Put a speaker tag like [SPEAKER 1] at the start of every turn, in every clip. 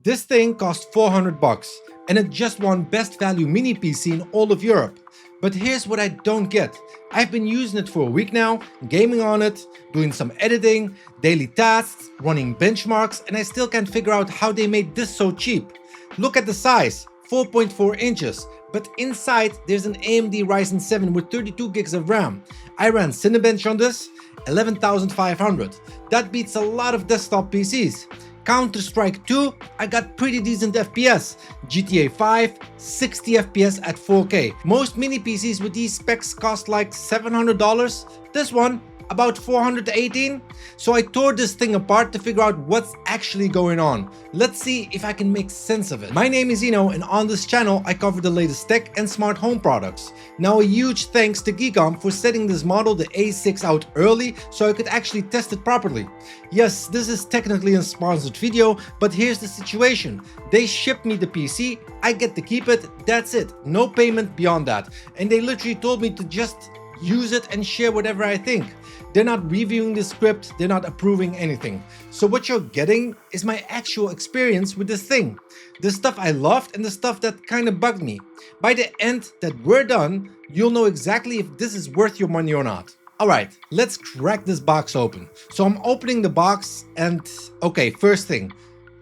[SPEAKER 1] This thing cost 400 bucks and it just won Best Value Mini PC in all of Europe. But here's what I don't get. I've been using it for a week now, gaming on it, doing some editing, daily tasks, running benchmarks, and I still can't figure out how they made this so cheap. Look at the size, 4.4 inches, but inside there's an AMD Ryzen 7 with 32 gigs of RAM. I ran Cinebench on this, 11,500. That beats a lot of desktop PCs. Counter-Strike 2, I got pretty decent FPS. GTA 5, 60 FPS at 4K. Most mini PCs with these specs cost like $700. This one, about $418. So I tore this thing apart to figure out what's actually going on. Let's see if I can make sense of it. My name is Eno, and on this channel I cover the latest tech and smart home products. Now a huge thanks to GEEKOM for setting this model, the A6, out early so I could actually test it properly. Yes, this is technically a sponsored video, but here's the situation. They shipped me the PC, I get to keep it, that's it. No payment beyond that. And they literally told me to just use it and share whatever I think. They're not reviewing the script, they're not approving anything. So what you're getting is my actual experience with this thing. The stuff I loved and the stuff that kind of bugged me. By the end that we're done, you'll know exactly if this is worth your money or not. Alright, let's crack this box open. So I'm opening the box and okay, first thing.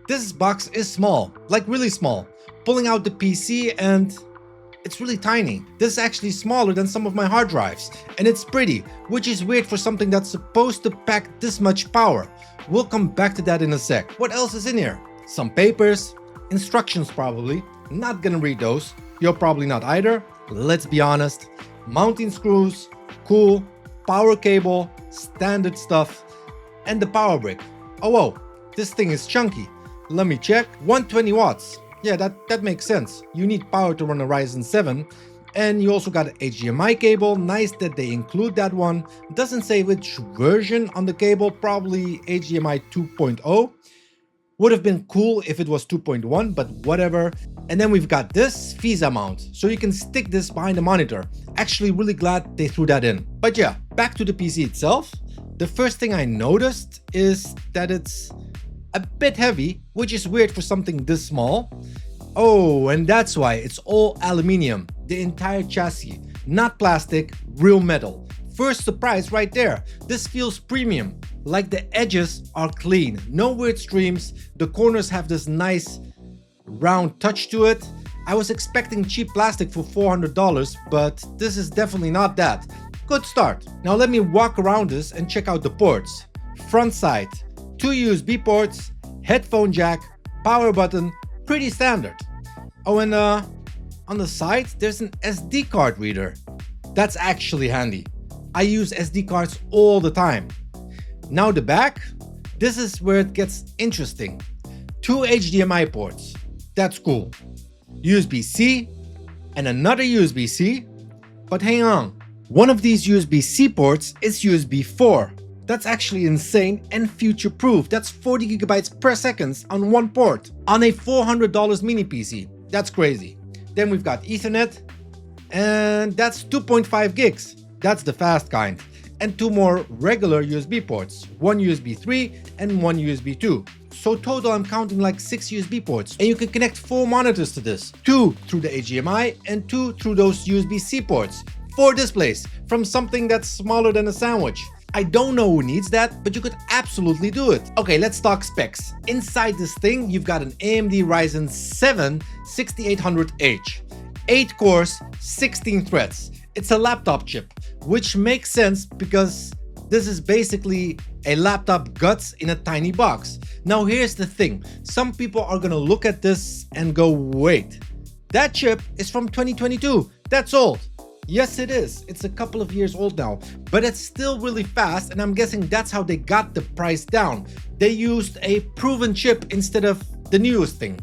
[SPEAKER 1] This box is small, like really small. Pulling out the PC and it's really tiny. This is actually smaller than some of my hard drives. And it's pretty, which is weird for something that's supposed to pack this much power. We'll come back to that in a sec. What else is in here? Some papers, instructions probably. Not gonna read those. You're probably not either. Let's be honest. Mounting screws, cool. Power cable, standard stuff. And the power brick. Oh whoa, this thing is chunky. Let me check. 120 watts. Yeah, that makes sense. You need power to run a Ryzen 7. And you also got an HDMI cable. Nice that they include that one. Doesn't say which version on the cable. Probably HDMI 2.0. Would have been cool if it was 2.1, but whatever. And then we've got this VESA mount. So you can stick this behind the monitor. Actually really glad they threw that in. But yeah, back to the PC itself. The first thing I noticed is that it's a bit heavy, which is weird for something this small. Oh, and that's why it's all aluminium, the entire chassis, not plastic, real metal. First surprise right there. This feels premium, like the edges are clean, no weird streams, the corners have this nice round touch to it. I was expecting cheap plastic for $400, but this is definitely not that. Good start. Now let me walk around this and check out the ports. Front side. 2 USB ports, headphone jack, power button, pretty standard. Oh, and on the side, there's an SD card reader. That's actually handy. I use SD cards all the time. Now the back, this is where it gets interesting. 2 HDMI ports, that's cool. USB-C and another USB-C, but hang on. One of these USB-C ports is USB 4. That's actually insane and future-proof. That's 40 gigabytes per second on one port on a $400 mini PC. That's crazy. Then we've got Ethernet, and that's 2.5 gigs. That's the fast kind. And 2 more regular USB ports, 1 USB 3 and 1 USB 2. So total I'm counting like 6 USB ports. And you can connect 4 monitors to this. 2 through the HDMI and 2 through those USB-C ports. 4 displays from something that's smaller than a sandwich. I don't know who needs that, but you could absolutely do it. Okay, let's talk specs. Inside this thing, you've got an AMD Ryzen 7 6800H. 8 cores, 16 threads. It's a laptop chip, which makes sense because this is basically a laptop guts in a tiny box. Now here's the thing. Some people are gonna look at this and go, wait, that chip is from 2022. That's old. Yes, it is. It's a couple of years old now, but it's still really fast, and I'm guessing that's how they got the price down. They used a proven chip instead of the newest thing.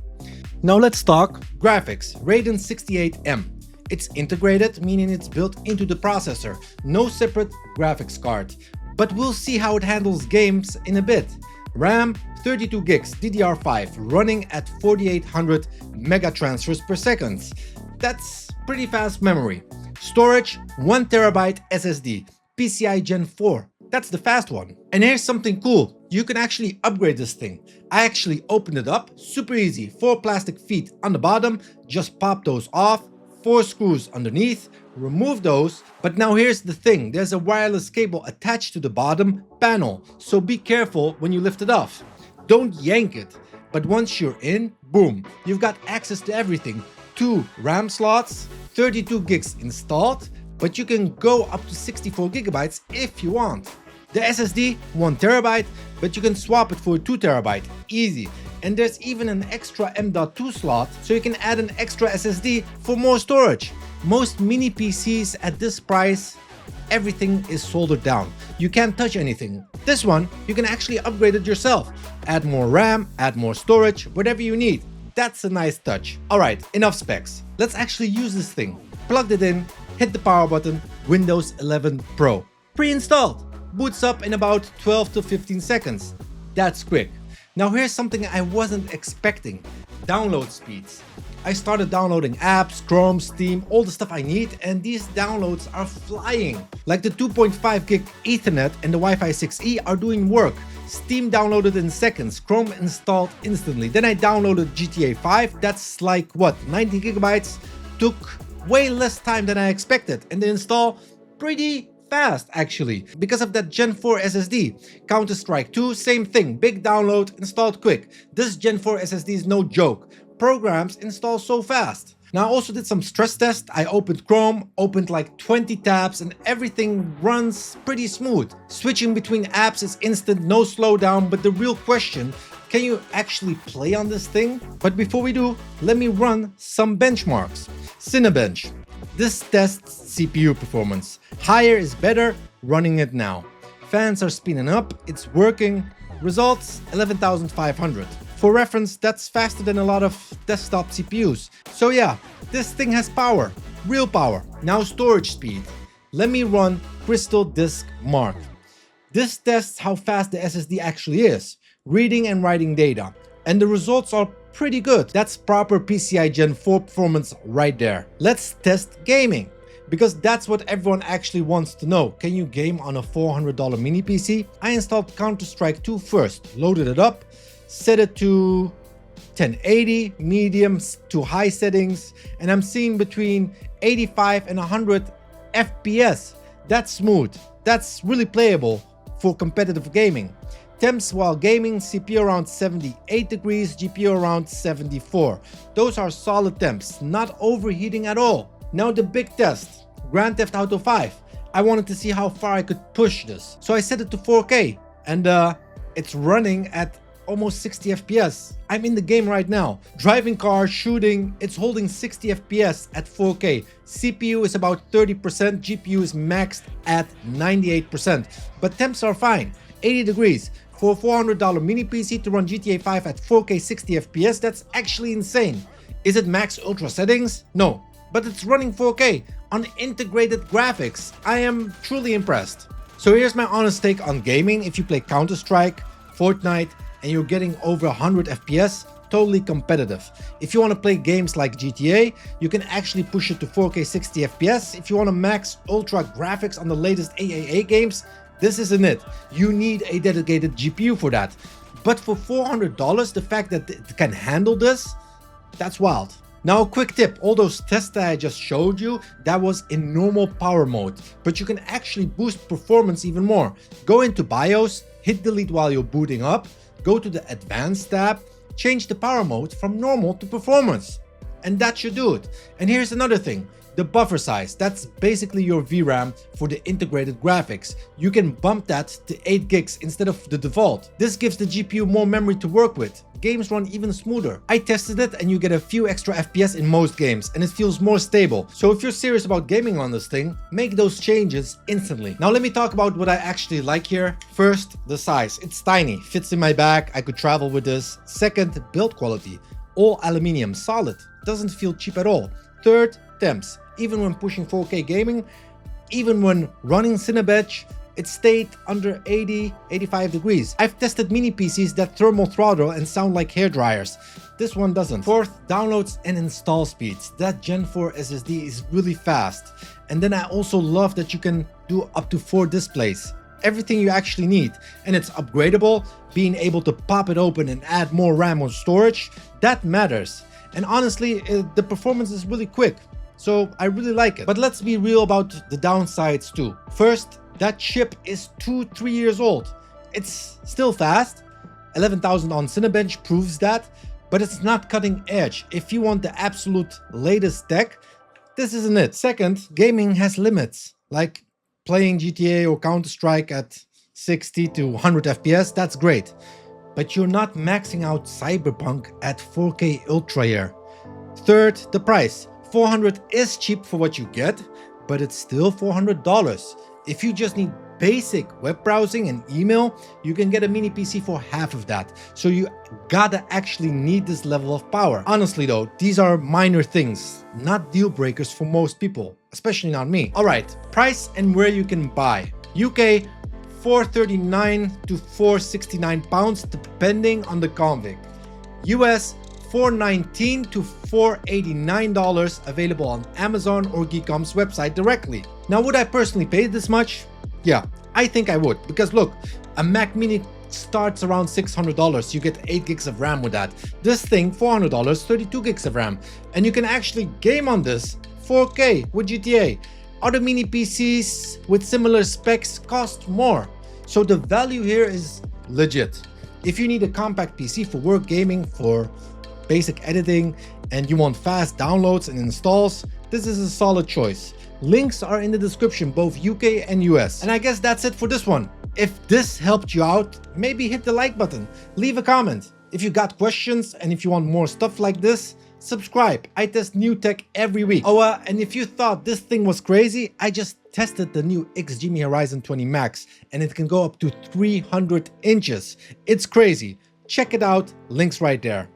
[SPEAKER 1] Now let's talk graphics. Radeon 68M. It's integrated, meaning it's built into the processor. No separate graphics card. But we'll see how it handles games in a bit. RAM 32 gigs DDR5 running at 4800 mega transfers per second. That's pretty fast memory. Storage 1 terabyte SSD, PCI Gen 4. That's the fast one. And here's something cool. you can actually upgrade this thing. I actually opened it up, super easy, 4 plastic feet on the bottom, just pop those off, 4 screws underneath, remove those. But now here's the thing, there's a wireless cable attached to the bottom panel, so be careful when you lift it off. Don't yank it, but once you're in, boom, you've got access to everything. 2 RAM slots, 32 gigs installed, but you can go up to 64 gigabytes if you want. The SSD, 1 terabyte, but you can swap it for a 2 terabyte, easy. And there's even an extra M.2 slot, so you can add an extra SSD for more storage. Most mini PCs at this price, everything is soldered down. You can't touch anything. This one, you can actually upgrade it yourself. Add more RAM, add more storage, whatever you need. That's a nice touch. Alright, enough specs. Let's actually use this thing. Plugged it in, hit the power button, Windows 11 Pro. Pre-installed. Boots up in about 12 to 15 seconds. That's quick. Now here's something I wasn't expecting. Download speeds. I started downloading apps, Chrome, Steam, all the stuff I need, and these downloads are flying. Like the 2.5 gig Ethernet and the Wi-Fi 6E are doing work. Steam downloaded in seconds, Chrome installed instantly. Then I downloaded GTA 5, that's like what, 90 gigabytes? Took way less time than I expected, and the install pretty fast actually, because of that Gen 4 SSD. Counter-Strike 2, same thing, big download, installed quick. This Gen 4 SSD is no joke. Programs install so fast. Now I also did some stress tests. I opened Chrome, opened like 20 tabs, and everything runs pretty smooth. Switching between apps is instant, no slowdown, but the real question, can you actually play on this thing? But before we do, let me run some benchmarks. Cinebench. This tests CPU performance. Higher is better, running it now. Fans are spinning up, it's working. Results 11,500. For reference, that's faster than a lot of desktop CPUs. So yeah, this thing has power, real power. Now storage speed. Let me run Crystal Disk Mark. This tests how fast the SSD actually is, reading and writing data. And the results are pretty good. That's proper PCI Gen 4 performance right there. Let's test gaming, because that's what everyone actually wants to know. Can you game on a $400 mini PC? I installed Counter-Strike 2 first, loaded it up, set it to 1080, medium to high settings, and I'm seeing between 85 and 100 FPS. That's smooth. That's really playable for competitive gaming. Temps while gaming, CPU around 78 degrees, GPU around 74. Those are solid temps, not overheating at all. Now the big test, Grand Theft Auto 5. I wanted to see how far I could push this. So I set it to 4K and it's running at almost 60 FPS. I'm in the game right now. Driving cars, shooting, it's holding 60 FPS at 4K. CPU is about 30%, GPU is maxed at 98%. But temps are fine, 80 degrees. For a $400 mini PC to run GTA 5 at 4K 60 FPS, that's actually insane. Is it max ultra settings? No, but it's running 4K on integrated graphics. I am truly impressed. So here's my honest take on gaming. If you play Counter-Strike, Fortnite, and you're getting over 100 FPS, totally competitive. If you want to play games like GTA, you can actually push it to 4K 60 FPS. If you want to max ultra graphics on the latest AAA games, this isn't it. You need a dedicated GPU for that. But for $400, the fact that it can handle this, that's wild. Now a quick tip, all those tests that I just showed you, that was in normal power mode, but you can actually boost performance even more. Go into BIOS, hit delete while you're booting up, go to the advanced tab, change the power mode from normal to performance. And that should do it. And here's another thing. The buffer size, that's basically your VRAM for the integrated graphics. You can bump that to 8 gigs instead of the default. This gives the GPU more memory to work with. Games run even smoother. I tested it and you get a few extra FPS in most games and it feels more stable. So if you're serious about gaming on this thing, make those changes instantly. Now let me talk about what I actually like here. First, the size. It's tiny, fits in my bag, I could travel with this. Second, build quality. All aluminium, solid, doesn't feel cheap at all. Third, temps. Even when pushing 4K gaming, even when running Cinebench, it stayed under 80, 85 degrees. I've tested mini PCs that thermal throttle and sound like hair dryers. This one doesn't. Fourth, downloads and install speeds. That Gen 4 SSD is really fast. And then I also love that you can do up to 4 displays. everything you actually need, and it's upgradable. Being able to pop it open and add more RAM or storage, that matters. And honestly, the performance is really quick, so I really like it. But let's be real about the downsides too. First, that chip is 2-3 years old. It's still fast. 11,000 on Cinebench proves that, but it's not cutting edge. If you want the absolute latest tech, this isn't it. Second, gaming has limits, like playing GTA or Counter-Strike at 60 to 100 FPS, that's great. But you're not maxing out Cyberpunk at 4K Ultra here. Third, the price. $400 is cheap for what you get, but it's still $400. If you just need basic web browsing and email, you can get a mini PC for half of that. So you gotta actually need this level of power. Honestly though, these are minor things, not deal breakers for most people, especially not me. Alright, price and where you can buy. UK, £439 to £469 depending on the config. US, $419 to $489 available on Amazon or GEEKOM's website directly. Now, would I personally pay this much? Yeah, I think I would, because look, a Mac Mini starts around $600. You get 8 gigs of RAM with that. This thing, $400, 32 gigs of RAM. And you can actually game on this 4K with GTA. Other mini PCs with similar specs cost more. So the value here is legit. If you need a compact PC for work gaming, for basic editing, and you want fast downloads and installs, this is a solid choice. Links are in the description, both UK and US. And I guess that's it for this one. If this helped you out, maybe hit the like button, leave a comment. If you got questions and if you want more stuff like this, subscribe. I test new tech every week. Oh, and if you thought this thing was crazy, I just tested the new XGIMI Horizon 20 Max, and it can go up to 300 inches. It's crazy. Check it out, links right there.